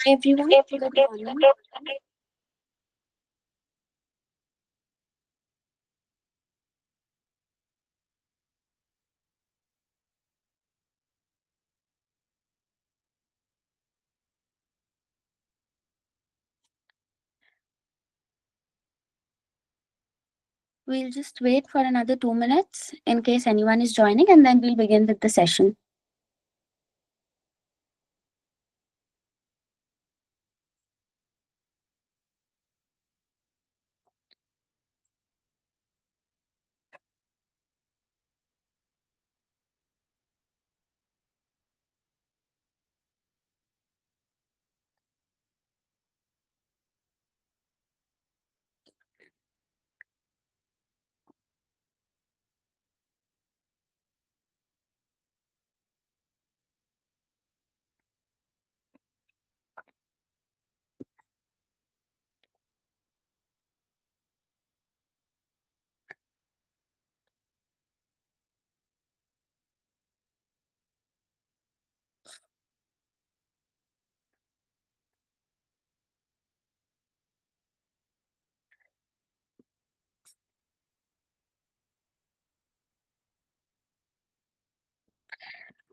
Everyone, good morning. We'll just wait for another 2 minutes in case anyone is joining, and then we'll begin with the session.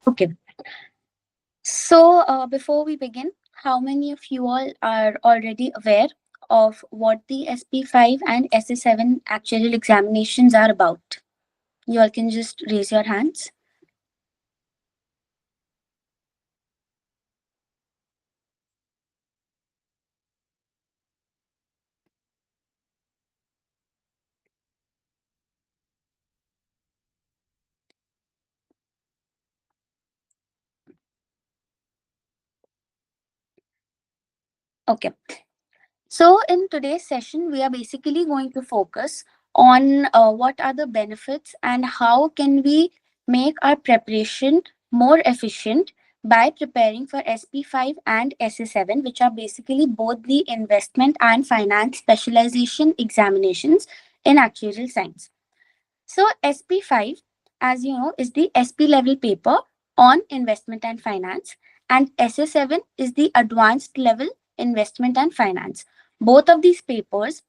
Okay. So, before we begin, how many of you all are already aware of what the SP5 and SA7 actuarial examinations are about? You all can just raise your hands. Okay. So, in today's session, we are basically going to focus on what are the benefits and how can we make our preparation more efficient by preparing for SP5 and SA7, which are basically both the investment and finance specialization examinations in actuarial science. So, SP5, as you know, is the SP level paper on investment and finance, and SA7 is the advanced level investment and finance. Both of these papers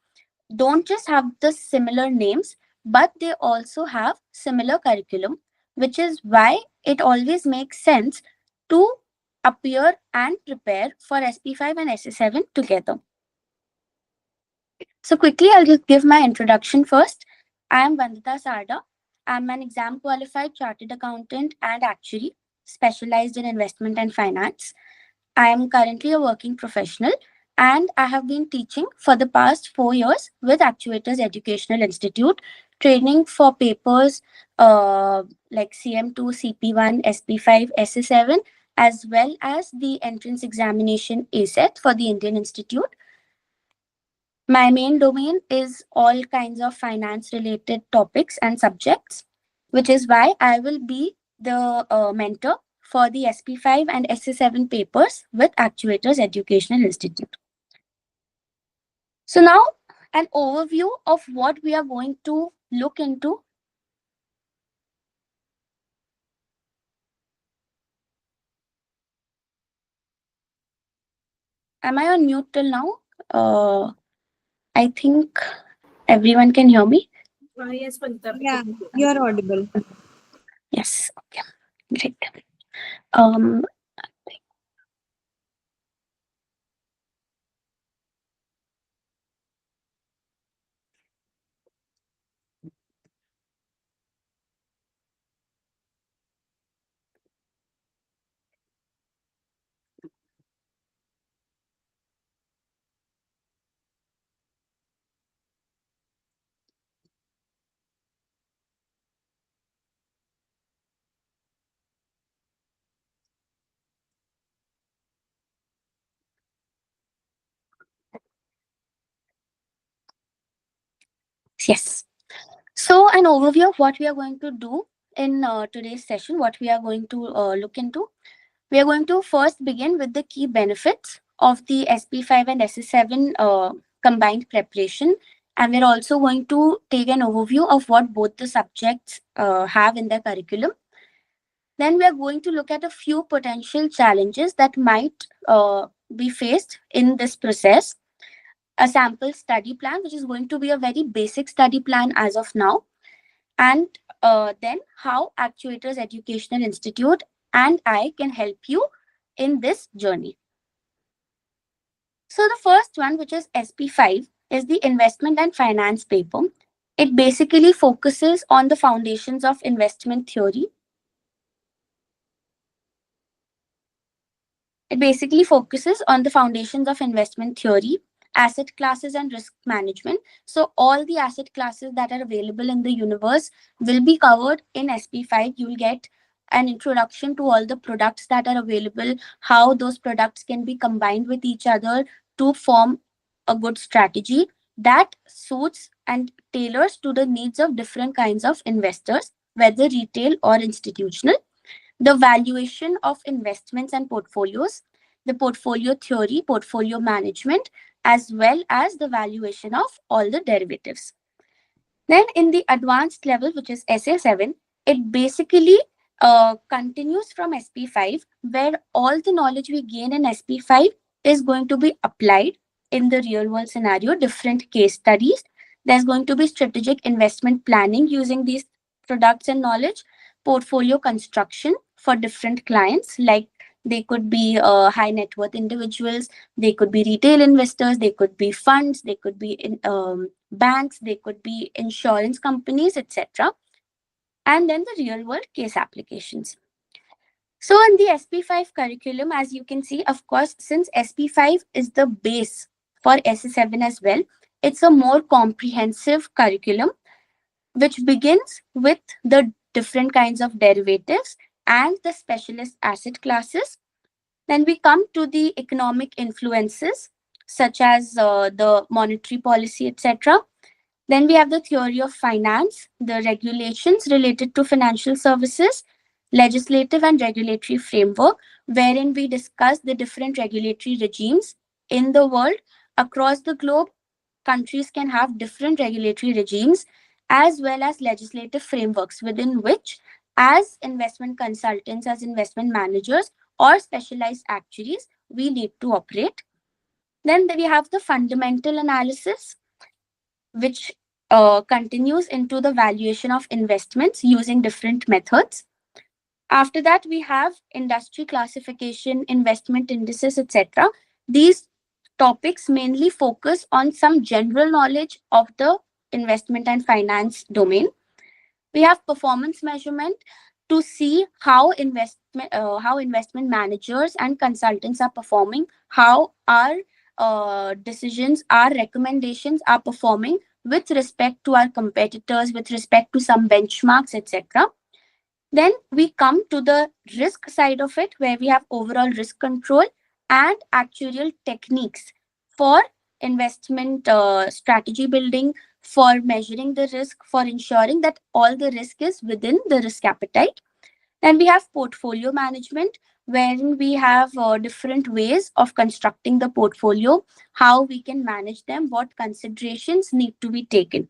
don't just have the similar names, but they also have similar curriculum, which is why it always makes sense to appear and prepare for SP5 and SA7 together. So quickly, I'll just give my introduction first. I am Vandita Sarda. I'm an exam qualified chartered accountant and actuary specialized in investment and finance. I am currently a working professional and I have been teaching for the past 4 years with Actuators Educational Institute, training for papers like CM2, CP1, SP5, SA7, as well as the entrance examination ASET for the Indian Institute. My main domain is all kinds of finance related topics and subjects, which is why I will be the mentor for the SP5 and SA7 papers with Actuators Educational Institute. So, now an overview of what we are going to look into. Am I on mute till now? I think everyone can hear me. Yes, Vandita. Yeah, you're audible. Yes. Okay. Great. Um, yes. So, an overview of what we are going to do in today's session, what we are going to look into. We are going to first begin with the key benefits of the SP5 and SS7 combined preparation. And we're also going to take an overview of what both the subjects have in their curriculum. Then we are going to look at a few potential challenges that might be faced in this process: a sample study plan, which is going to be a very basic study plan as of now, and then how Actuators Educational Institute and I can help you in this journey. So the first one, which is SP5, is the investment and finance paper. It basically focuses on the foundations of investment theory. It basically focuses on the foundations of investment theory, asset classes, and risk management. So, all the asset classes that are available in the universe will be covered in SP5. You'll get an introduction to all the products that are available, how those products can be combined with each other to form a good strategy that suits and tailors to the needs of different kinds of investors, whether retail or institutional, the valuation of investments and portfolios, the portfolio theory, portfolio management, as well as the valuation of all the derivatives. Then in the advanced level, which is SA7, it basically continues from SP5, where all the knowledge we gain in SP5 is going to be applied in the real world scenario, different case studies. There's going to be strategic investment planning using these products and knowledge, portfolio construction for different clients, like they could be high net worth individuals, they could be retail investors, they could be funds, they could be banks, they could be insurance companies, etc. And then the real world case applications. So in the SP5 curriculum, as you can see, of course, since SP5 is the base for SA7 as well, it's a more comprehensive curriculum which begins with the different kinds of derivatives and the specialist asset classes. Then we come to the economic influences such as the monetary policy, etc. Then we have the theory of finance, the regulations related to financial services, legislative and regulatory framework, wherein we discuss the different regulatory regimes in the world. Across the globe, countries can have different regulatory regimes as well as legislative frameworks within which, as investment consultants, as investment managers, or specialized actuaries, we need to operate. Then we have the fundamental analysis, which continues into the valuation of investments using different methods. After that, we have industry classification, investment indices, etc. These topics mainly focus on some general knowledge of the investment and finance domain. We have performance measurement to see how investment managers and consultants are performing, how our decisions, our recommendations are performing with respect to our competitors, with respect to some benchmarks, etc. Then we come to the risk side of it, where we have overall risk control and actuarial techniques for investment strategy building, for measuring the risk, for ensuring that all the risk is within the risk appetite. Then we have portfolio management, wherein we have different ways of constructing the portfolio, how we can manage them, what considerations need to be taken.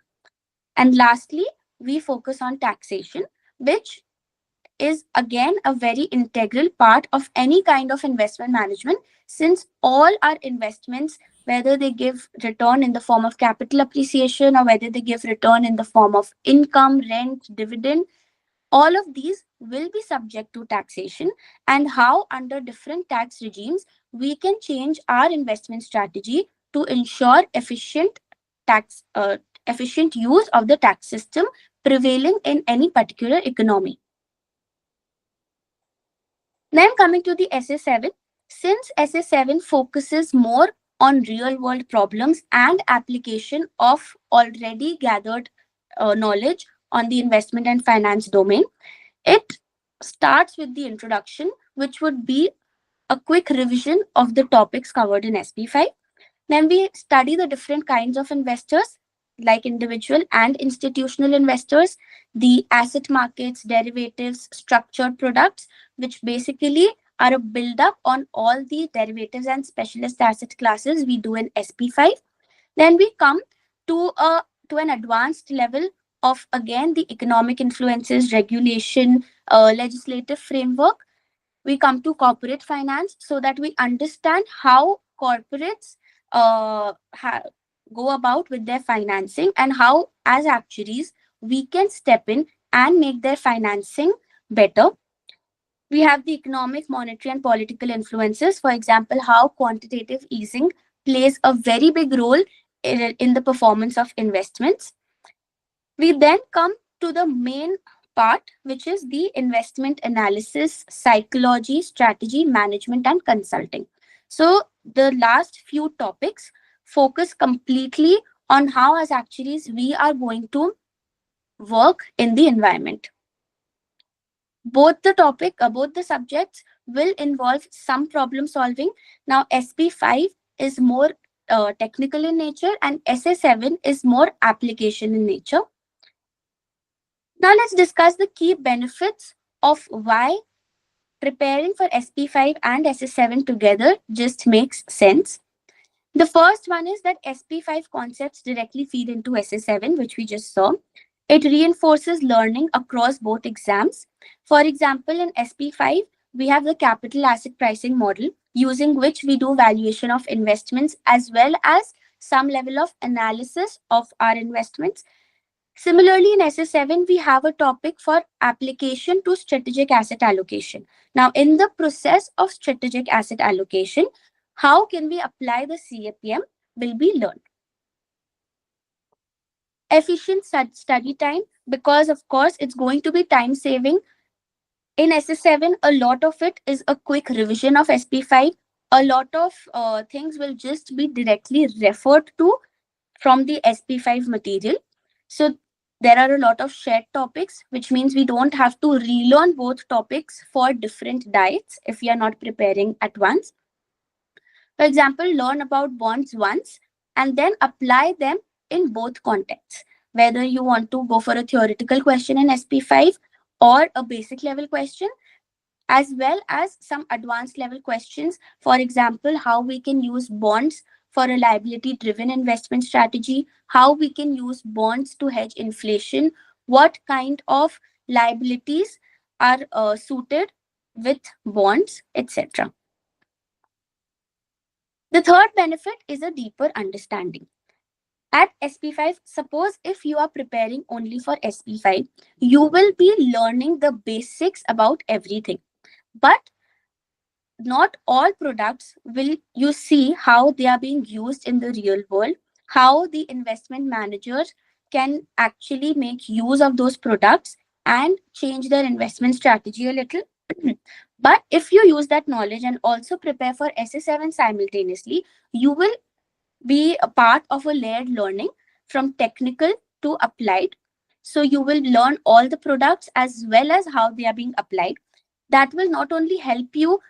And lastly, we focus on taxation, which is again a very integral part of any kind of investment management, since all our investments, whether they give return in the form of capital appreciation or whether they give return in the form of income, rent, dividend, all of these will be subject to taxation, and how under different tax regimes we can change our investment strategy to ensure tax efficient use of the tax system prevailing in any particular economy. Then coming to the SA7, since SA7 focuses more on real world problems and application of already gathered knowledge on the investment and finance domain, it starts with the introduction, which would be a quick revision of the topics covered in SP5. Then we study the different kinds of investors, like individual and institutional investors, the asset markets, derivatives, structured products, which basically are a build up on all the derivatives and specialist asset classes we do in SP5. Then we come to an advanced level of again the economic influences, regulation, legislative framework. We come to corporate finance so that we understand how corporates uh, ha- go about with their financing, and how, as actuaries, we can step in and make their financing better. We have the economic, monetary, and political influences. For example, how quantitative easing plays a very big role in the performance of investments. We then come to the main part, which is the investment analysis, psychology, strategy, management, and consulting. So, the last few topics focus completely on how, as actuaries, we are going to work in the environment. Both the subjects will involve some problem solving. Now, SP5 is more technical in nature, and SA7 is more application in nature. Now let's discuss the key benefits of why preparing for SP5 and SS7 together just makes sense. The first one is that SP5 concepts directly feed into SS7, which we just saw. It reinforces learning across both exams. For example, in SP5, we have the capital asset pricing model, using which we do valuation of investments as well as some level of analysis of our investments. Similarly, in SS7, we have a topic for application to strategic asset allocation. Now, in the process of strategic asset allocation, how can we apply the CAPM will be learned. Efficient study time, because of course it's going to be time saving. In SS7, a lot of it is a quick revision of SP5. A lot of things will just be directly referred to from the SP5 material. So there are a lot of shared topics, which means we don't have to relearn both topics for different diets if we are not preparing at once. For example, learn about bonds once and then apply them in both contexts. Whether you want to go for a theoretical question in SP5 or a basic level question, as well as some advanced level questions. For example, how we can use bonds for a liability driven investment strategy, how we can use bonds to hedge inflation, what kind of liabilities are suited with bonds, etc. The third benefit is a deeper understanding. At SP5, suppose if you are preparing only for SP5, you will be learning the basics about everything. But not all products will you see how they are being used in the real world, how the investment managers can actually make use of those products and change their investment strategy a little. But if you use that knowledge and also prepare for SA7 simultaneously, you will be a part of a layered learning from technical to applied. So you will learn all the products as well as how they are being applied. That will not only help you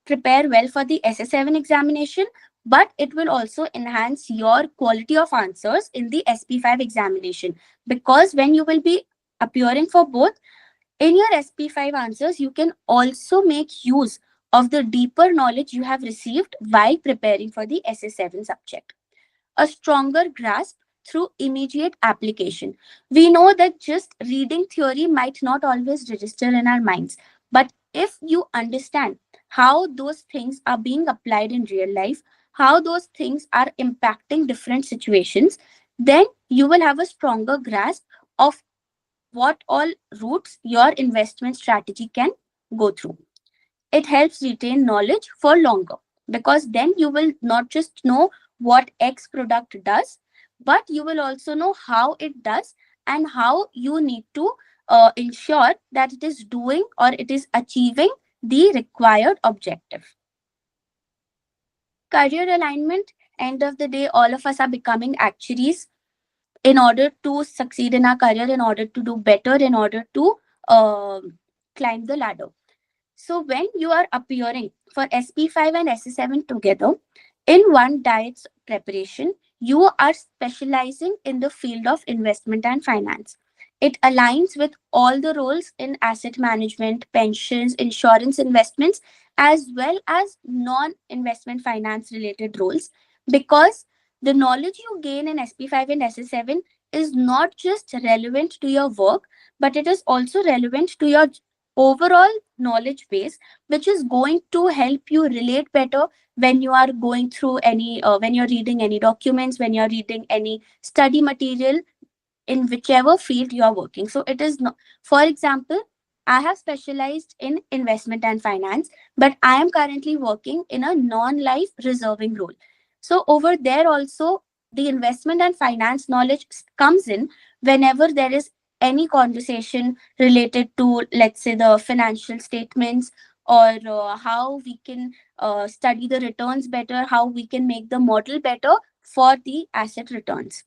prepare well for the SS7 examination, but it will also enhance your quality of answers in the SP5 examination. Because when you will be appearing for both, in your SP5 answers, you can also make use of the deeper knowledge you have received while preparing for the SS7 subject. A stronger grasp through immediate application. We know that just reading theory might not always register in our minds, but if you understand how those things are being applied in real life, how those things are impacting different situations, then you will have a stronger grasp of what all routes your investment strategy can go through. It helps retain knowledge for longer, because then you will not just know what X product does, but you will also know how it does and how you need to ensure that it is doing or it is achieving the required objective. Career alignment, end of the day, all of us are becoming actuaries in order to succeed in our career, in order to do better, in order to climb the ladder. So when you are appearing for SP5 and SS7 together in one diet's preparation, you are specializing in the field of investment and finance. It aligns with all the roles in asset management, pensions, insurance investments, as well as non-investment finance related roles, because the knowledge you gain in SP5 and SS7 is not just relevant to your work, but it is also relevant to your overall knowledge base, which is going to help you relate better when you are going through when you're reading any documents, when you're reading any study material in whichever field you are working. So it is not, for example, I have specialized in investment and finance, but I am currently working in a non-life reserving role. So over there also, the investment and finance knowledge comes in whenever there is any conversation related to, let's say, the financial statements, or how we can study the returns better, how we can make the model better for the asset returns.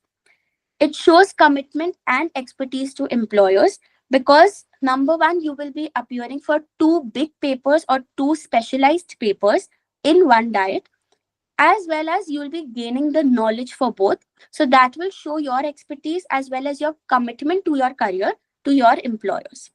It shows commitment and expertise to employers because, number one, you will be appearing for two big papers or two specialized papers in one diet, as well as you'll be gaining the knowledge for both. So that will show your expertise as well as your commitment to your career to your employers.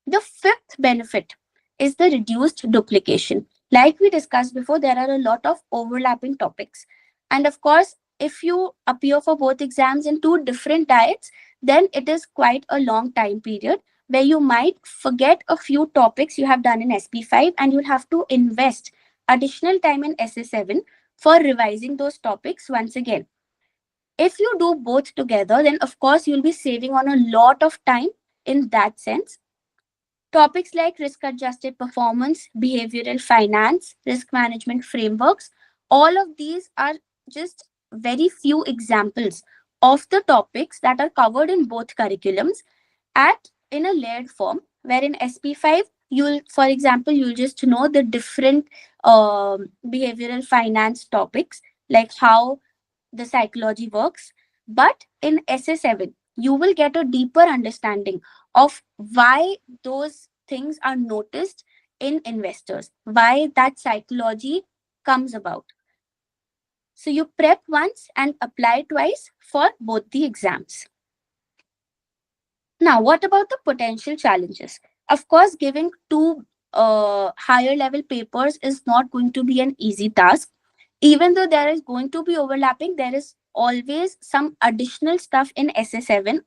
The fifth benefit is the reduced duplication. Like we discussed before, there are a lot of overlapping topics. And of course, if you appear for both exams in two different diets, then it is quite a long time period where you might forget a few topics you have done in SP5, and you'll have to invest additional time in SA7 for revising those topics once again. If you do both together, then of course you'll be saving on a lot of time in that sense. Topics like risk adjusted performance, behavioral finance, risk management frameworks, all of these are just very few examples of the topics that are covered in both curriculums at in a layered form, where in SP5 you'll, for example, you'll just know the different behavioral finance topics, like how the psychology works. But in SA7, you will get a deeper understanding of why those things are noticed in investors, why that psychology comes about. So you prep once and apply twice for both the exams. Now, what about the potential challenges? Of course, giving two higher level papers is not going to be an easy task. Even though there is going to be overlapping, there is always some additional stuff in SA7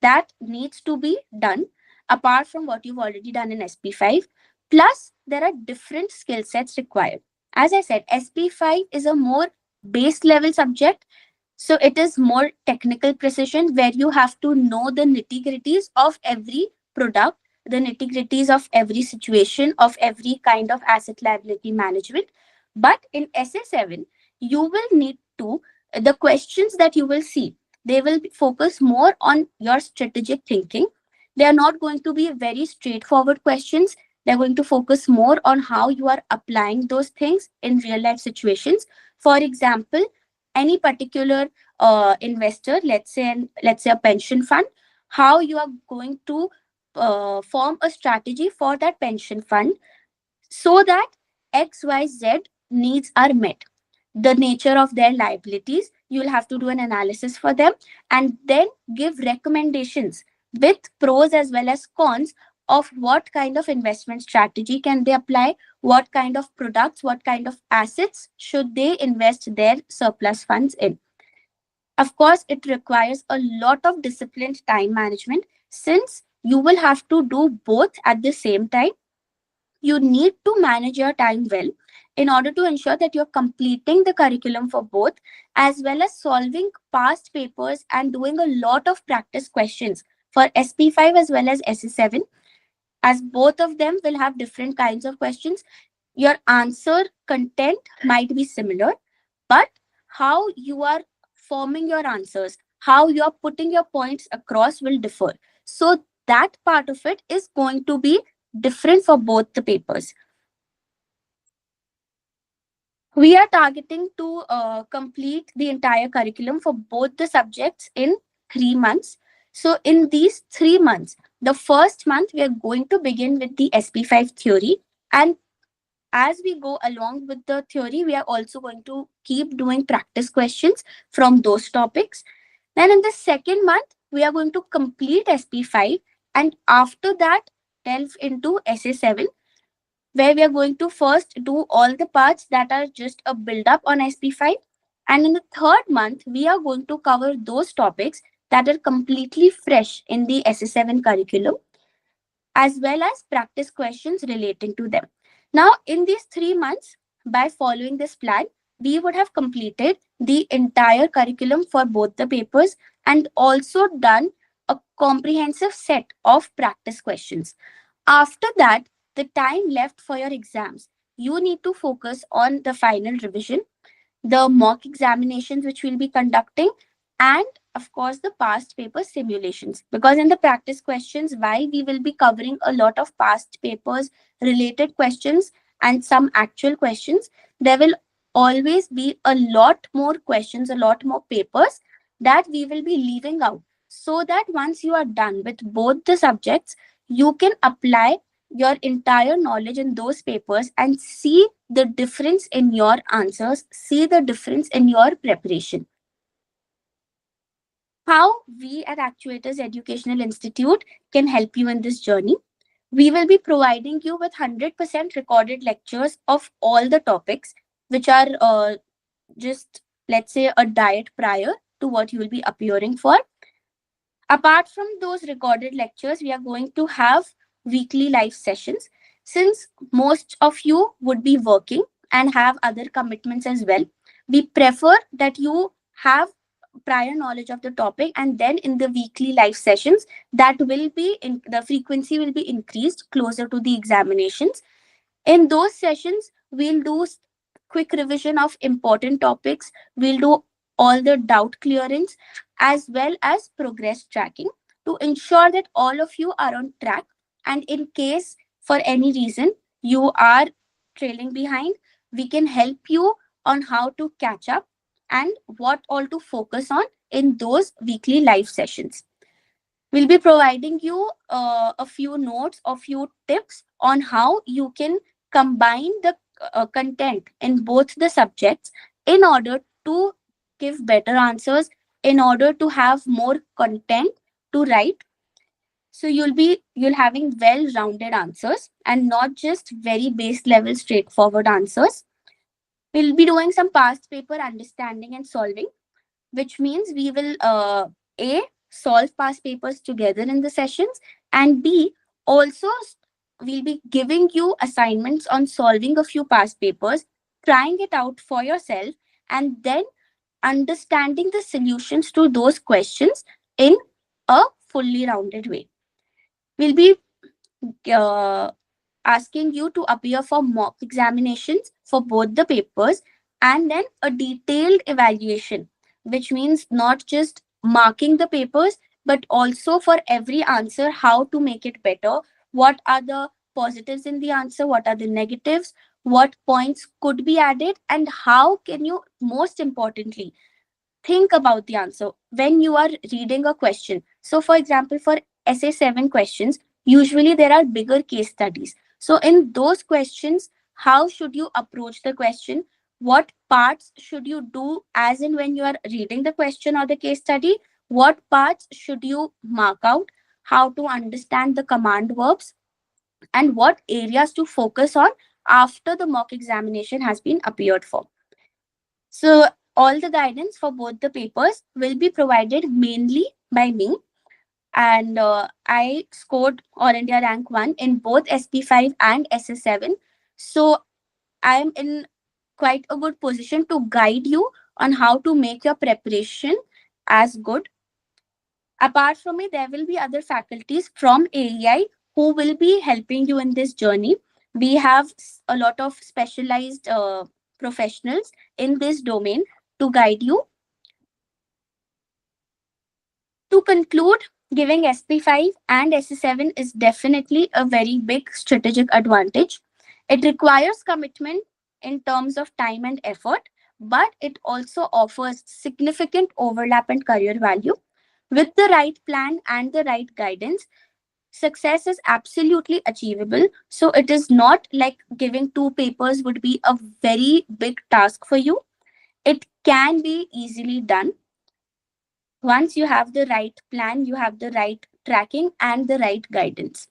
that needs to be done apart from what you've already done in SP5. Plus, there are different skill sets required. As I said, SP5 is a more base level subject, so it is more technical precision where you have to know the nitty gritties of every product, the nitty gritties of every situation, of every kind of asset liability management. But in SA7, you will need to, the questions that you will see, they will focus more on your strategic thinking. They are not going to be very straightforward questions. They're going to focus more on how you are applying those things in real life situations. For example, any particular investor, let's say a pension fund, how you are going to form a strategy for that pension fund so that XYZ needs are met. The nature of their liabilities, you'll have to do an analysis for them and then give recommendations with pros as well as cons of what kind of investment strategy can they apply, what kind of products, what kind of assets should they invest their surplus funds in. Of course, it requires a lot of disciplined time management since you will have to do both at the same time. You need to manage your time well in order to ensure that you're completing the curriculum for both, as well as solving past papers and doing a lot of practice questions for SP5 as well as SA7, as both of them will have different kinds of questions. Your answer content might be similar, but how you are forming your answers, how you are putting your points across will differ. So that part of it is going to be different for both the papers. We are targeting to complete the entire curriculum for both the subjects in 3 months. So in these 3 months, the first month we are going to begin with the SP5 theory, and as we go along with the theory, we are also going to keep doing practice questions from those topics. Then in the second month, we are going to complete SP5, and after that, delve into SA7, where we are going to first do all the parts that are just a build up on SP5. And in the third month, we are going to cover those topics that are completely fresh in the SA7 curriculum. as well as practice questions relating to them. Now, in these 3 months, by following this plan, we would have completed the entire curriculum for both the papers and also done a comprehensive set of practice questions. After that, the time left for your exams, you need to focus on the final revision, the mock examinations which we'll be conducting, and of course the past paper simulations. Because in the practice questions, while we will be covering a lot of past papers related questions and some actual questions, there will always be a lot more questions, a lot more papers that we will be leaving out, so that once you are done with both the subjects, you can apply your entire knowledge in those papers and see the difference in your answers, see the difference in your preparation. How we at Actuators Educational Institute can help you in this journey. We will be providing you with 100% recorded lectures of all the topics, which are just, let's say, a diet prior to what you will be appearing for. Apart from those recorded lectures, we are going to have weekly live sessions. Since most of you would be working and have other commitments as well, we prefer that you have prior knowledge of the topic, and then in the weekly live sessions, that will be in the frequency will be increased closer to the examinations. In those sessions, we'll do quick revision of important topics. We'll do all the doubt clearance as well as progress tracking to ensure that all of you are on track. And in case for any reason you are trailing behind, we can help you on how to catch up and what all to focus on in those weekly live sessions. We'll be providing you a few notes, a few tips on how you can combine the content in both the subjects in order to give better answers, in order to have more content to write. So you'll having well rounded answers and not just very base level straightforward answers. We'll be doing some past paper understanding and solving, which means we will a solve past papers together in the sessions, and b also we'll be giving you assignments on solving a few past papers, trying it out for yourself, and then understanding the solutions to those questions in a fully rounded way. We'll be uh, asking you to appear for mock examinations for both the papers, and then a detailed evaluation, which means not just marking the papers but also for every answer how to make it better, what are the positives in the answer, what are the negatives, what points could be added, and how can you most importantly think about the answer when you are reading a question. So, for example, for SA7 questions, usually there are bigger case studies. So, in those questions, how should you approach the question? What parts should you do as in when you are reading the question or the case study? What parts should you mark out? How to understand the command verbs? And what areas to focus on after the mock examination has been appeared for? So, all the guidance for both the papers will be provided mainly by me. And I scored All India Rank 1 in both SP5 and SA7. So, I am in quite a good position to guide you on how to make your preparation as good. Apart from me, there will be other faculties from AEI who will be helping you in this journey. We have a lot of specialized professionals in this domain to guide you. To conclude, giving SP5 and SP7 is definitely a very big strategic advantage. It requires commitment in terms of time and effort, but it also offers significant overlap and career value. With the right plan and the right guidance, success is absolutely achievable. So it is not like giving two papers would be a very big task for you. It can be easily done once you have the right plan, you have the right tracking and the right guidance.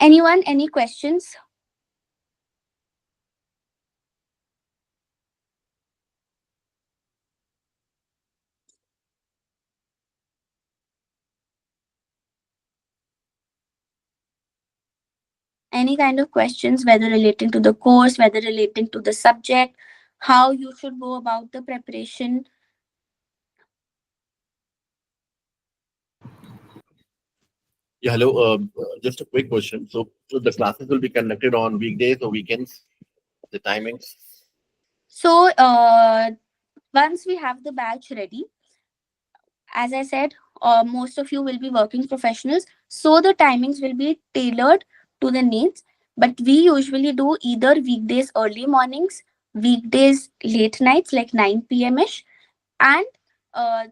Anyone, any questions? any kind of questions, whether relating to the course, whether relating to the subject, how you should go about the preparation. Yeah, hello. Just a quick question. So the classes will be conducted on weekdays or weekends? The timings? So, once we have the batch ready, as I said, most of you will be working professionals, so the timings will be tailored to the needs. But we usually do either weekdays early mornings, weekdays late nights like 9 p.m. ish, and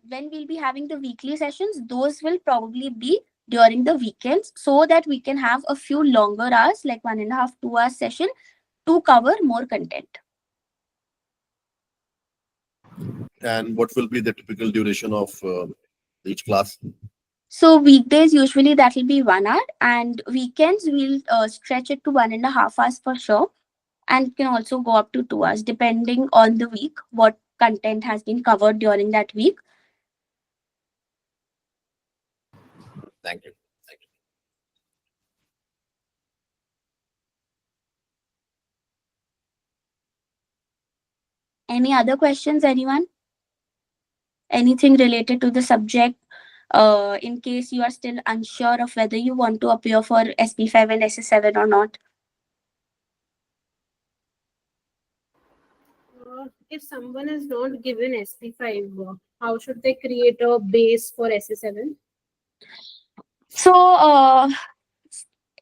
when we'll be having the weekly sessions, those will probably be during the weekends so that we can have a few longer hours, like 1.5, 2 hours session to cover more content. And what will be the typical duration of each class? So weekdays usually that will be 1 hour, and weekends we'll stretch it to 1.5 hours for sure, and can also go up to 2 hours depending on the week, what content has been covered during that week. Thank you. Thank you. Any other questions, anyone? Anything related to the subject? In case you are still unsure of whether you want to appear for SP5 and SA7 or not. If someone is not given SP5, how should they create a base for SA7? So,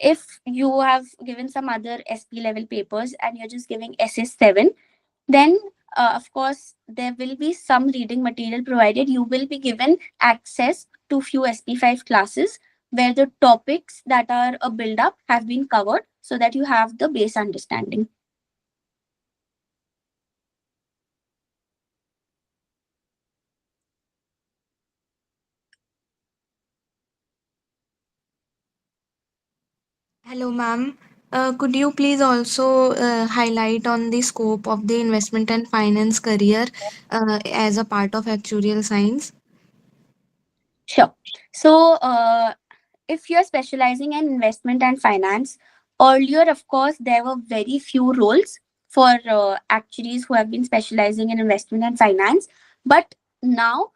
if you have given some other SP level papers and you're just giving SS7, then of course there will be some reading material provided. You will be given access to few SP5 classes where the topics that are a build up have been covered so that you have the base understanding. Hello, ma'am. Could you please also highlight on the scope of the investment and finance career as a part of actuarial science? Sure. So, if you're specializing in investment and finance, earlier, of course, there were very few roles for actuaries who have been specializing in investment and finance. But now,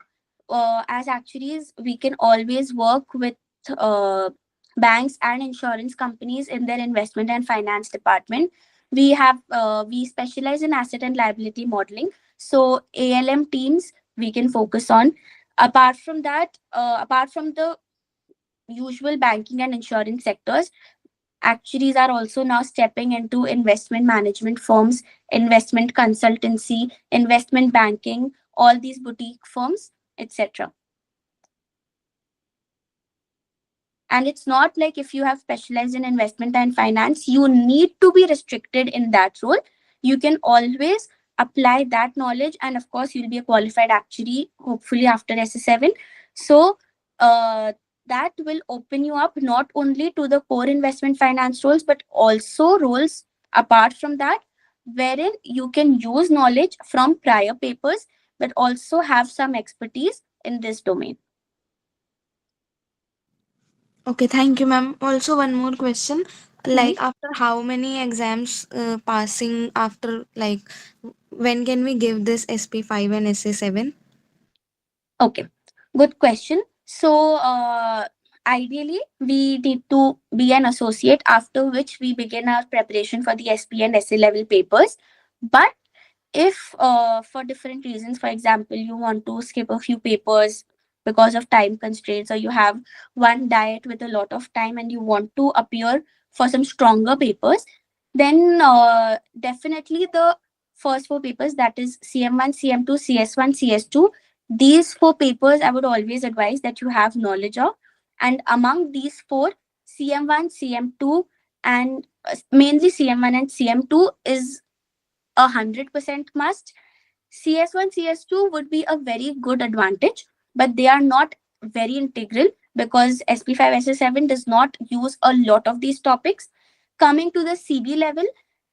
as actuaries, we can always work with uh, banks and insurance companies in their investment and finance department. We specialize in asset and liability modeling. So ALM teams we can focus on. Apart from that, apart from the usual banking and insurance sectors, actuaries are also now stepping into investment management firms, investment consultancy, investment banking, all these boutique firms, etc. And it's not like if you have specialized in investment and finance, you need to be restricted in that role. You can always apply that knowledge, and of course, you'll be a qualified actuary, hopefully after SS7. So, uh, that will open you up not only to the core investment finance roles, but also roles apart from that, wherein you can use knowledge from prior papers, but also have some expertise in this domain. Okay, thank you, ma'am. Also, one more question. Mhm. Like, after how many exams passing after, like, when can we give this SP5 and SA7? Okay, good question. So, ideally, we need to be an associate, after which we begin our preparation for the SP and SA level papers. But if for different reasons, for example, you want to skip a few papers because of time constraints, or you have one diet with a lot of time and you want to appear for some stronger papers, then definitely the first four papers, that is CM1, CM2, CS1, CS2, these four papers I would always advise that you have knowledge of. And among these four, CM1, CM2, and mainly CM1 and CM2 is 100% must. CS1, CS2 would be a very good advantage, but they are not very integral because SP5 SS7 does not use a lot of these topics. Coming to the CB level,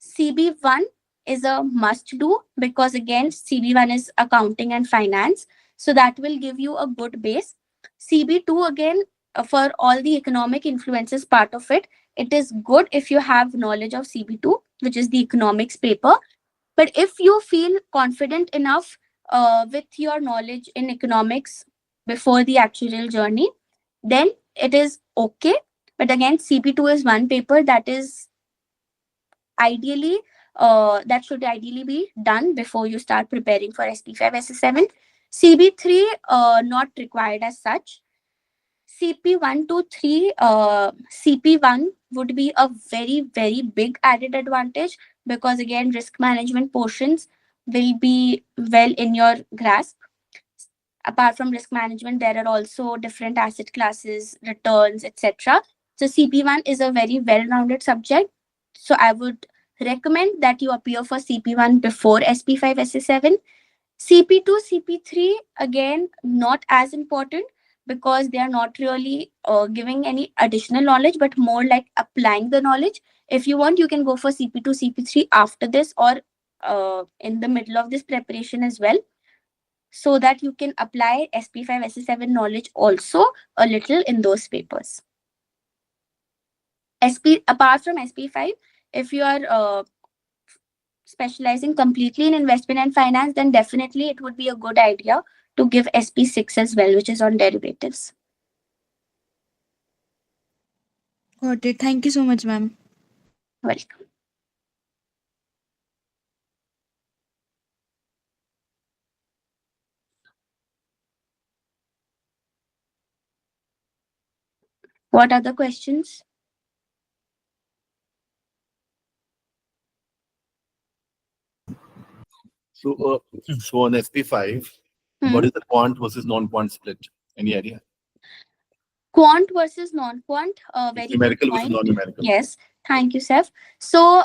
CB1 is a must do because again, CB1 is accounting and finance. So that will give you a good base. CB2 again, for all the economic influences part of it, it is good if you have knowledge of CB2, which is the economics paper. But if you feel confident enough with your knowledge in economics before the actuarial journey, then it is okay. But again, CP2 is one paper that is ideally that should ideally be done before you start preparing for SP5 SS7. CB3 not required as such. CP1 to 3, CP1 would be a very, very big added advantage because, again, risk management portions will be well in your grasp. Apart from risk management, there are also different asset classes, returns, etc. So, CP1 is a very well rounded subject. So, I would recommend that you appear for CP1 before SP5 SS7. CP2, CP3, again, not as important because they are not really giving any additional knowledge, but more like applying the knowledge. If you want, you can go for CP2, CP3 after this or in the middle of this preparation as well, so that you can apply SP5, SP7 knowledge also a little in those papers. Apart from SP5, if you are specializing completely in investment and finance, then definitely it would be a good idea to give SP6 as well, which is on derivatives. Got it. Thank you so much, ma'am. Welcome. What other questions? So on SP5, what is the quant versus non-quant split? Any idea? Quant versus non-quant, very good Numerical versus point. non-numerical. Yes, thank you, Seth. So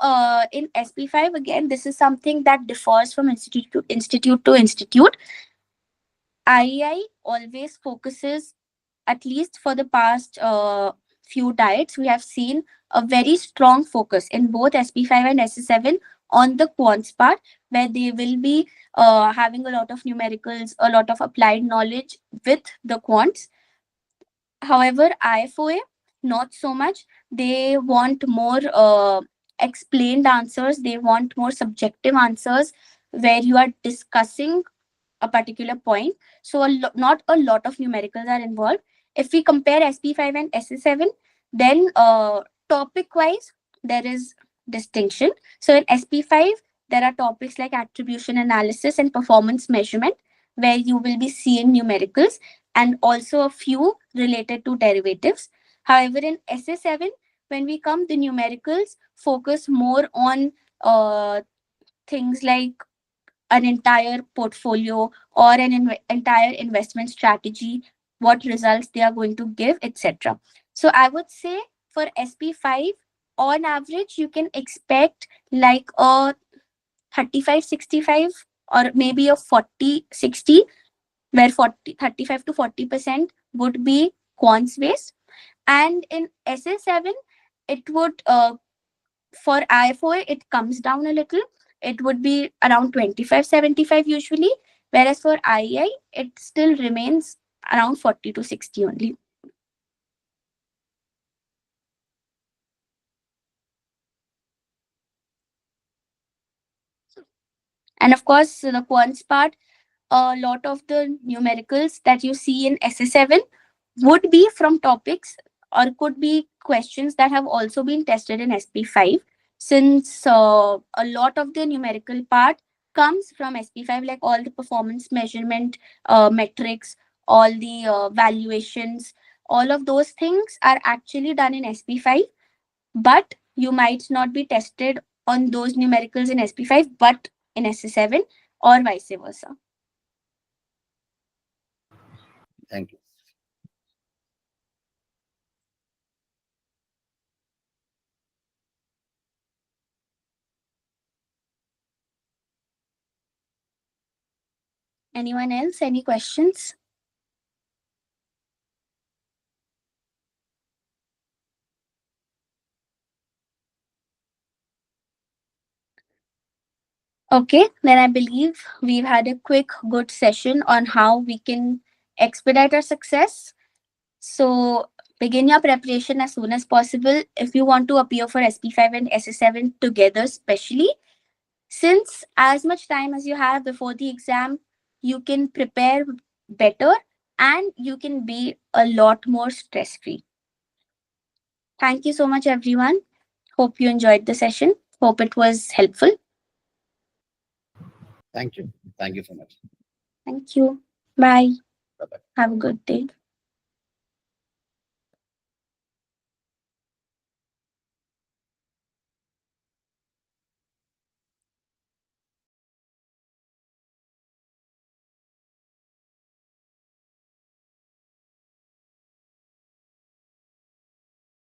in SP5, again, this is something that differs from institute to institute. IEI always focuses, at least for the past few diets, we have seen a very strong focus in both SP5 and SS7 on the quants part, where they will be having a lot of numericals, a lot of applied knowledge with the quants. However, IFOA, not so much. They want more explained answers, they want more subjective answers where you are discussing a particular point. So not a lot of numericals are involved. If we compare SP5 and SS7, then topic wise, there is distinction. So in SP5, there are topics like attribution analysis and performance measurement, where you will be seeing numericals and also a few related to derivatives. However, in SS7, when we come, the numericals focus more on things like an entire portfolio or an entire investment strategy, what results they are going to give, etc. So I would say for SP5, on average, you can expect like a 35-65 or maybe a 40-60, where 35 to 40% would be quants based. And in SA7, it would for IFOA, it comes down a little. It would be around 25-75 usually, whereas for IEI, it still remains around 40 to 60 only. And of course, the quants part, a lot of the numericals that you see in SS7 would be from topics or could be questions that have also been tested in SP5, since a lot of the numerical part comes from SP5, like all the performance measurement metrics, all the valuations, all of those things are actually done in SP5, but you might not be tested on those numericals in SP5 but in SS7 or vice versa. Thank you. Anyone else? Any questions? Okay, then I believe we've had a quick, good session on how we can expedite our success. So Begin your preparation as soon as possible if you want to appear for SP5 and SA7 together, especially since as much time as you have before the exam, you can prepare better and you can be a lot more stress free. Thank you so much, everyone. Hope you enjoyed the session. Hope it was helpful. Thank you. Thank you so much. Thank you. Bye. Bye-bye. Have a good day.